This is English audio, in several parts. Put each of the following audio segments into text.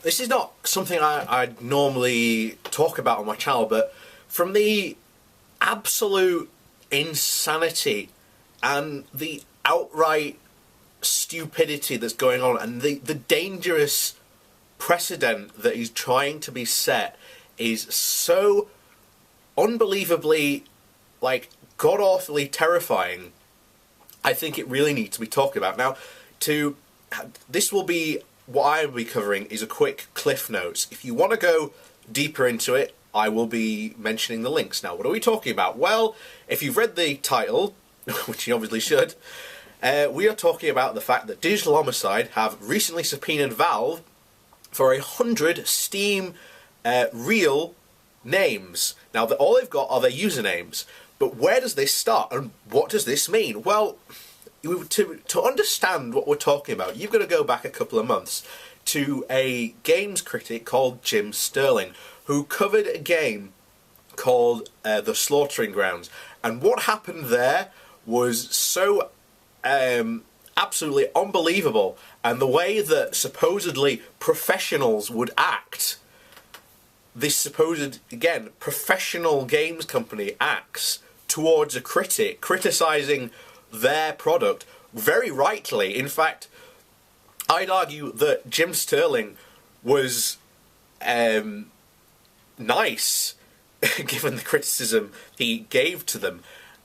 this is not something I'd normally talk about on my channel, but from the absolute insanity and the outright stupidity that's going on, and the dangerous precedent that is trying to be set is so unbelievably, like, god-awfully terrifying. I think it really needs to be talked about. Now, this will be, what I will be covering is a quick cliff notes. If you want to go deeper into it, I will be mentioning the links. Now, what are we talking about? Well, if you've read the title, which you obviously should, we are talking about the fact that Digital Homicide have recently subpoenaed Valve for 100 Steam real names. Now, all they've got are their usernames. But where does this start, and what does this mean? Well, to understand what we're talking about, you've got to go back a couple of months to a games critic called Jim Sterling, who covered a game called The Slaughtering Grounds. And what happened there was so absolutely unbelievable. And the way that supposedly professionals would act, this supposed, again, professional games company acts towards a critic, criticising their product, very rightly. In fact, I'd argue that Jim Sterling was nice, given the criticism he gave to them.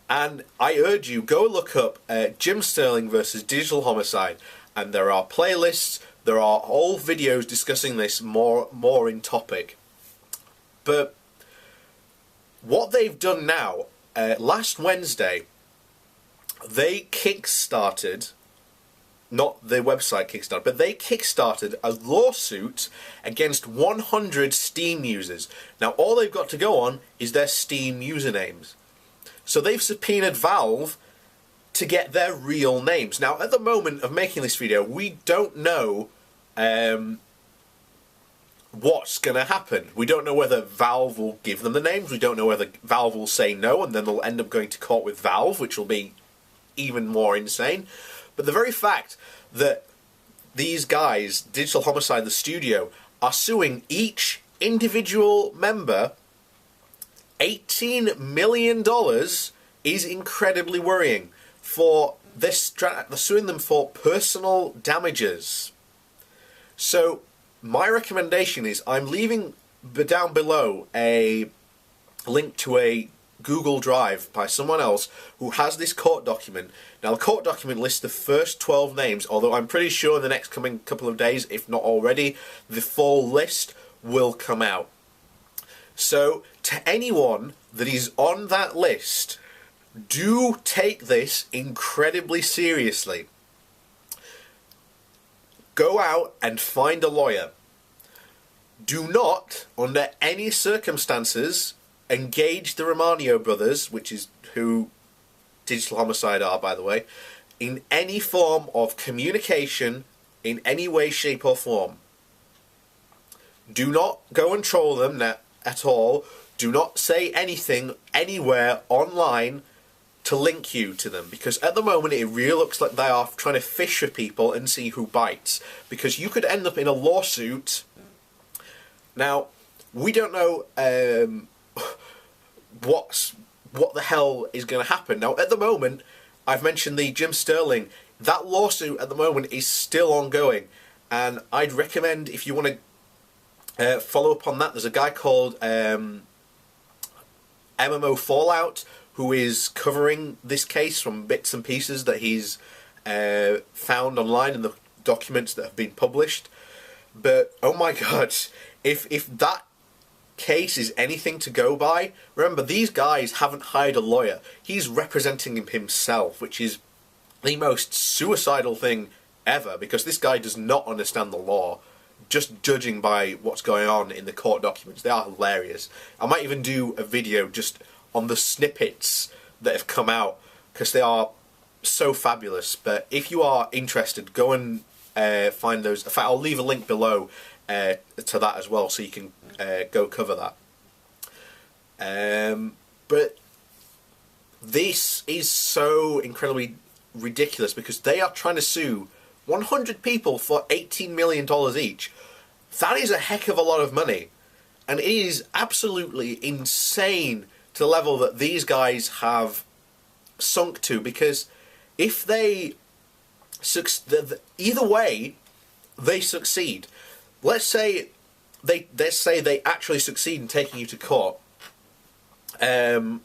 And I urge you, go look up Jim Sterling versus Digital Homicide, and there are playlists, there are whole videos discussing this more in topic. But what they've done now, last Wednesday, they kickstarted, not the website Kickstarter, but they kickstarted a lawsuit against 100 Steam users. Now, all they've got to go on is their Steam usernames. So they've subpoenaed Valve to get their real names. Now, at the moment of making this video, we don't know what's going to happen. We don't know whether Valve will give them the names. We don't know whether Valve will say no, and then they'll end up going to court with Valve, which will be even more insane. But the very fact that these guys, Digital Homicide, the studio, are suing each individual member $18 million is incredibly worrying. They're suing them for personal damages. So my recommendation is, I'm leaving down below a link to a Google Drive by someone else who has this court document. Now, the court document lists the first 12 names, although I'm pretty sure in the next coming couple of days, if not already, the full list will come out. So, to anyone that is on that list, do take this incredibly seriously. Go out and find a lawyer. Do not, under any circumstances, engage the Romano brothers, which is who Digital Homicide are, by the way, in any form of communication, in any way, shape or form. Do not go and troll them at all. Do not say anything anywhere online to link you to them, because at the moment it really looks like they are trying to fish for people and see who bites, because you could end up in a lawsuit. Now, we don't know what the hell is going to happen. Now, at the moment, I've mentioned the Jim Sterling. That lawsuit at the moment is still ongoing, and I'd recommend, if you want to follow up on that, there's a guy called MMO Fallout who is covering this case from bits and pieces that he's found online in the documents that have been published. But oh my god, if that case is anything to go by, remember, these guys haven't hired a lawyer. He's representing him himself, which is the most suicidal thing ever, because this guy does not understand the law, just judging by what's going on in the court documents. They are hilarious. I might even do a video just on the snippets that have come out, because they are so fabulous. But if you are interested, go and find those. In fact, I'll leave a link below to that as well, so you can go cover that. But this is so incredibly ridiculous, because they are trying to sue 100 people for $18 million each. that is a heck of a lot of money. And it is absolutely insane to the level that these guys have sunk to, because if they either way they succeed, let's say they actually succeed in taking you to court, and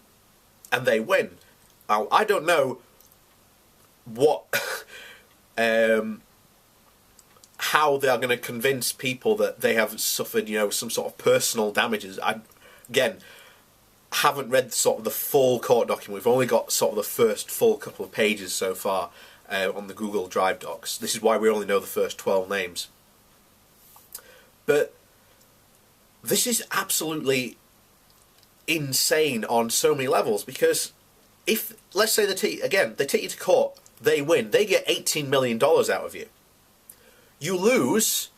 they win. Now, I don't know what how they are going to convince people that they have suffered, some sort of personal damages. I, again, haven't read sort of the full court document. We've only got sort of the first full couple of pages so far on the Google Drive docs. This is why we only know the first 12 names. But this is absolutely insane on so many levels, because if, let's say, they take you to court, they win, they get $18 million out of you. You lose,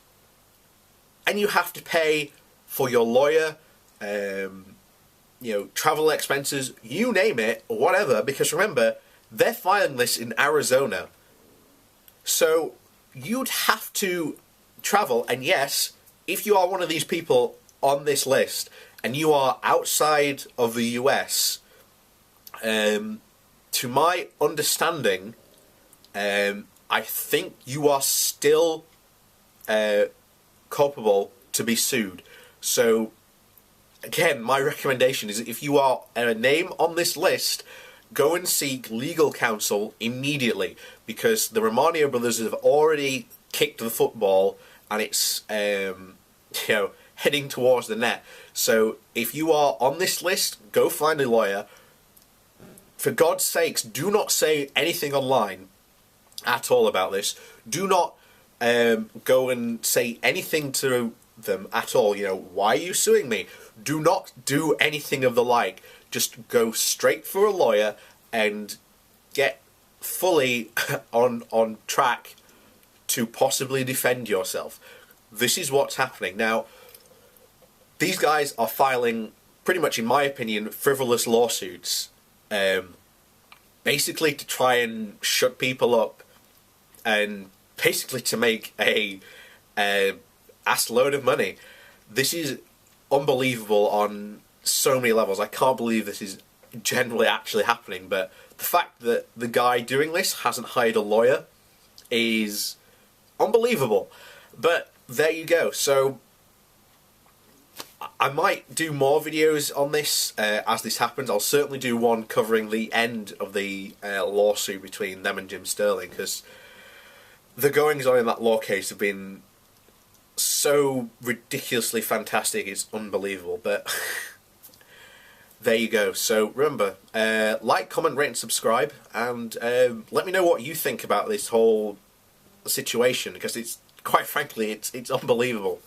and you have to pay for your lawyer, travel expenses, you name it, or whatever, because remember, they're filing this in Arizona. So you'd have to travel, and yes, if you are one of these people on this list, and you are outside of the US, to my understanding, I think you are still culpable to be sued. So, again, my recommendation is, if you are a name on this list, go and seek legal counsel immediately, because the Romano brothers have already kicked the football, and it's heading towards the net. So, if you are on this list, go find a lawyer. For God's sakes, do not say anything online at all about this. Do not go and say anything to them at all. Why are you suing me? Do not do anything of the like. Just go straight for a lawyer and get fully on track to possibly defend yourself. This is what's happening. Now, these guys are filing, pretty much in my opinion, frivolous lawsuits, basically to try and shut people up, and basically to make a ass load of money. This is unbelievable on so many levels. I can't believe this is generally actually happening, but the fact that the guy doing this hasn't hired a lawyer is unbelievable. But there you go. So I might do more videos on this as this happens. I'll certainly do one covering the end of the lawsuit between them and Jim Sterling, because the goings-on in that law case have been so ridiculously fantastic, it's unbelievable. But there you go. So remember, like, comment, rate and subscribe, and let me know what you think about this whole situation, because it's, quite frankly, it's unbelievable.